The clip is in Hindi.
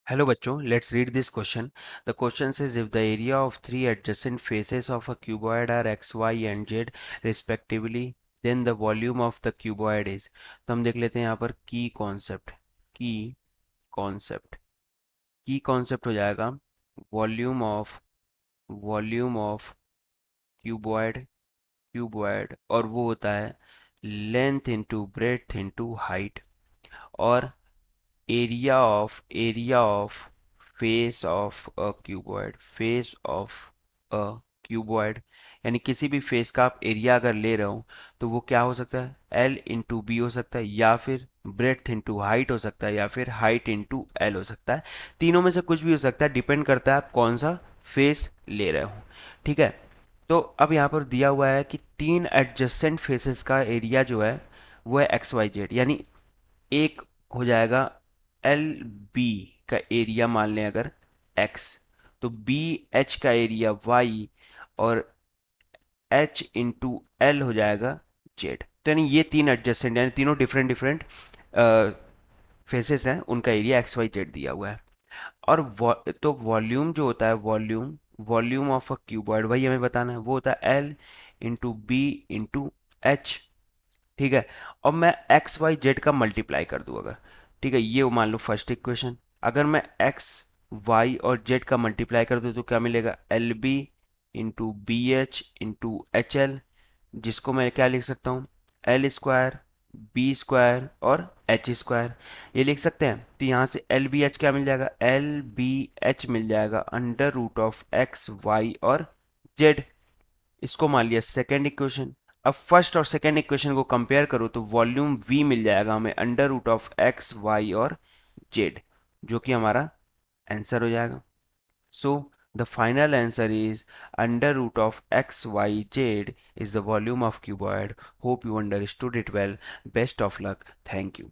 Hello बच्चों, let's read this question. The question says if the area of three adjacent faces of a cuboid are x, y and z respectively, then the volume of the cuboid is. तो हम देख लेते हैं यहाँ पर की कॉन्सेप्ट की कॉन्सेप्ट हो जाएगा वॉल्यूम ऑफ क्यूबॉइड और वो होता है length into breadth into height और area of face of a cuboid यानी किसी भी फेस का आप एरिया अगर ले रहे हो तो वो क्या हो सकता है L इंटू बी हो सकता है या फिर ब्रेड्थ इंटू हाइट हो सकता है या फिर हाइट इंटू एल हो सकता है। तीनों में से कुछ भी हो सकता है, डिपेंड करता है आप कौन सा फेस ले रहे हो। ठीक है, तो अब यहाँ पर दिया हुआ है कि तीन एडजेसेंट फेसेस का एरिया जो है वो है एक्स वाई जेड, यानी एक हो जाएगा एल बी का एरिया मान लें अगर एक्स, तो बी एच का एरिया वाई और एच इंटू एल हो जाएगा जेड। तो यानी ये तीन एडजस्टेंट यानी तीनों डिफरेंट डिफरेंट फेसेस हैं, उनका एरिया एक्स वाई जेड दिया हुआ है। और तो वॉल्यूम जो होता है वॉल्यूम ऑफ अ क्यूबॉइड वही हमें बताना है, वो होता है L into B into H. ठीक है, और मैं एक्स वाई जेड का मल्टीप्लाई कर दूं अगर, ठीक है, ये मान लो फर्स्ट इक्वेशन। अगर मैं एक्स वाई और जेड का मल्टीप्लाई कर दूं तो क्या मिलेगा L B into B H into H L, जिसको मैं क्या लिख सकता हूँ एल स्क्वायर बी स्क्वायर और एच स्क्वायर, ये लिख सकते हैं। तो यहाँ से एल बी एच क्या मिल जाएगा, एल बी एच मिल जाएगा under root of X Y और जेड। इसको मान लिया सेकेंड इक्वेशन। अब फर्स्ट और सेकेंड इक्वेशन को कंपेयर करो तो वॉल्यूम v मिल जाएगा हमें under root of X Y और जेड, जो कि हमारा आंसर हो जाएगा। So the final answer is under root of X Y Z is the volume of cuboid. Hope you understood it well. Best of luck. Thank you.